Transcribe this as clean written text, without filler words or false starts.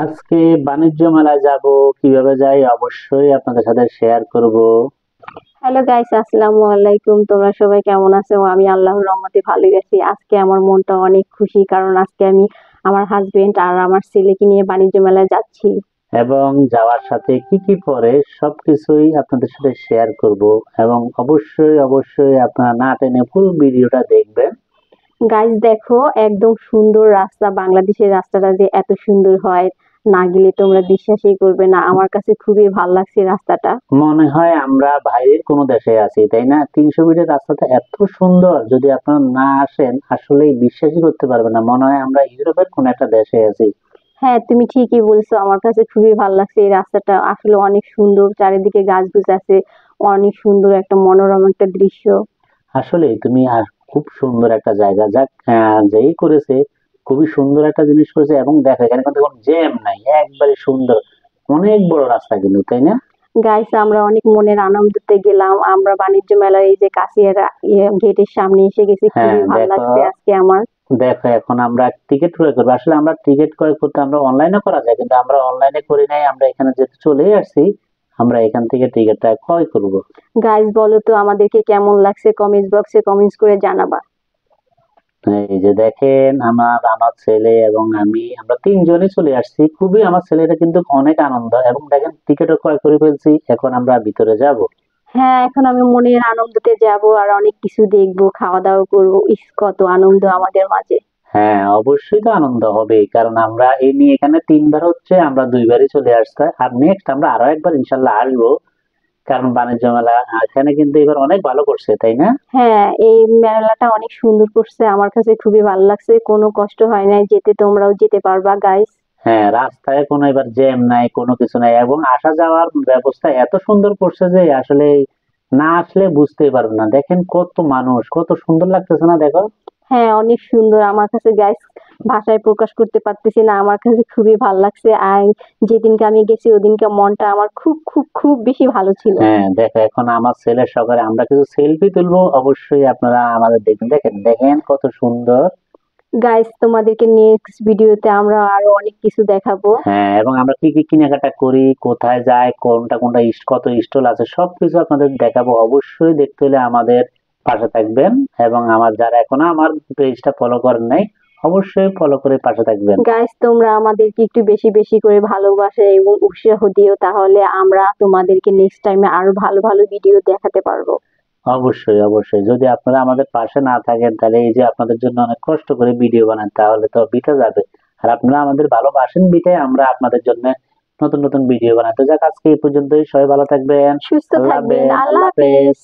আজকে বাণিজ্য মেলায় যাব, কিভাবে যাই অবশ্যই আপনাদের সাথে শেয়ার করব। হ্যালো গাইস, আসসালামু আলাইকুম। তোমরা সবাই কেমন আছো? আমি আল্লাহর রহমতে ভালোই আছি। আজকে আমার মনটা অনেক খুশি, কারণ আজকে আমি আমার হাজবেন্ড আর আমার ছেলেকে নিয়ে বাণিজ্য মেলায় যাচ্ছি। এবং যাওয়ার সাথে কি কি পরে সবকিছুই আপনাদের সাথে শেয়ার করব। এবং অবশ্যই অবশ্যই আপনারা না টেনে ফুল ভিডিওটা দেখবেন। গাইস দেখো, একদম সুন্দর রাস্তা। বাংলাদেশের রাস্তাটা যে এত সুন্দর হয়, না গেলে তোমরা বিশ্বাসই করবে না। আমার কাছে খুবই ভালো লাগছে রাস্তাটা। মনে হয় আমরা বাইরের কোনো দেশে আছি, তাই না? 300 ফিটের রাস্তাটা এত সুন্দর, যদি আপনারা না আসেন আসলেই বিশ্বাসই করতে পারবেন না। মনে হয় আমরা ইউরোপের কোনো একটা দেশে আছি। হ্যাঁ, তুমি ঠিকই বলছো। আমার কাছে খুবই ভালো লাগছে এই রাস্তাটা। আসলে অনেক সুন্দর, চারিদিকে গাছ আছে। অনেক সুন্দর একটা মনোরম একটা দৃশ্য। আসলে তুমি খুব সুন্দর একটা জায়গা, যাক যেই করেছে খুবই সুন্দর একটা জিনিস করেছে। এবং দেখো এখানে কিন্তু কোনো জ্যাম নাই, একবারে সুন্দর, অনেক বড় রাস্তা কিন্তু, তাই না? গাইস, আমরা অনেক মনের আনন্দতে গেলাম। আমরা বাণিজ্য মেলার এই যে কাশিয়ার গেটের সামনে এসে গেছি। হ্যাঁ খুবই ভালো দেখো, লাগছে আজকে আমার। দেখো এখন আমরা টিকিট ক্রয় করবো। আসলে আমরা টিকিট ক্রয় করতে আমরা অনলাইনে করা যায়, কিন্তু আমরা অনলাইনে করি নাই। আমরা এখানে যেহেতু চলেই আসছি, আমরা এখান থেকে টিকিটটা ক্রয় করব। গাইস, বলো তো আমাদেরকে কেমন লাগছে? কমেন্টস বক্সে কমেন্টস করে জানাবা। এই যে দেখেন, আমার আমার ছেলে এবং আমরা তিনজনই চলে আসছি। খুবই আমার ছেলেটা কিন্তু অনেক আনন্দ, এবং দেখেন টিকিটও ক্রয় করে ফেলছি। এখন আমরা ভিতরে যাব। হ্যাঁ, এখন আমি মনের আনন্দতে যাব আর অনেক কিছু দেখবো, খাওয়া দাওয়া করবো। ইস, কত আনন্দ আমাদের মাঝে। হ্যাঁ অবশ্যই তো আনন্দ হবে, কারণ আমরা এই নিয়ে এখানে 3 বার হচ্ছে, আমরা 2 বারই চলে আসছি। আর নেক্সট আমরা আরো একবার ইনশাল্লাহ আসবো, কারণ বাণিজ্য মেলা এখানে কিন্তু এবার অনেক ভালো করছে, তাই না? হ্যাঁ, এই মেলাটা অনেক সুন্দর করছে। আমার কাছে খুবই ভালো লাগছে। কোনো কষ্ট হয় নাই যেতে। তোমরাও যেতে পারবা গাইস। হ্যাঁ, রাস্তায় কোনো এবার জ্যাম নাই, কোনো কিছু নাই, এবং আসা যাওয়ার ব্যবস্থা এত সুন্দর করছে যে আসলে না আসলে বুঝতেই পারবে না। দেখেন কত মানুষ, কত সুন্দর লাগতেছে না, দেখো। হ্যাঁ, অনেক সুন্দর। আমার কাছে গাইস ভাষায় প্রকাশ করতে পারতেছি না। আমার কাছে খুবই ভালো লাগছে। আর যেদিনকে আমি গেছি ওদিনকে মনটা আমার খুব খুব খুব বেশি ভালো ছিল। হ্যাঁ দেখো, এখন আমার ছেলের সহকারে আমরা কিছু সেলফি তুলবো। অবশ্যই আপনারা আমাদের দেখবেন। দেখেন দেখেন কত সুন্দর। গাইস, তোমাদেরকে নেক্সট ভিডিওতে আমরা আরো অনেক কিছু দেখাবো। হ্যাঁ, এবং আমরা কি কি কেনাকাটা করি, কোথায় যাই, কোনটা কোনটা কত স্টল আছে, সবকিছু আপনাদের দেখাবো। অবশ্যই দেখতে হলে আমাদের পাশে থাকবেন। এবং আমার যারা এখনো আমার পেজটা ফলো করেন নাই, অবশ্যই ফলো করে পাশে থাকবেন। গাইস, তোমরা আমাদেরকে একটু বেশি বেশি করে ভালোবাসা এবং উৎসাহ দিও, তাহলে আমরা তোমাদেরকে নেক্সট টাইমে আরো ভালো ভালো ভিডিও দেখাতে পারবো। অবশ্যই অবশ্যই, যদি আপনারা আমাদের পাশে না থাকেন তাহলে এই যে আপনাদের জন্য অনেক কষ্ট করে ভিডিও বানান, তাহলে তো বৃথা যাবে। আর আপনারা আমাদের ভালোবাসেন বিধায় আমরা আপনাদের জন্য নতুন নতুন ভিডিও বানাই। তো যাক, আজকে এই পর্যন্তই। সবাই ভালো থাকবেন। সুস্থ আল্লাহ থাকবেন। হাফেজ। আল্লাহ আল্লাহ হাফেজ। হাফেজ।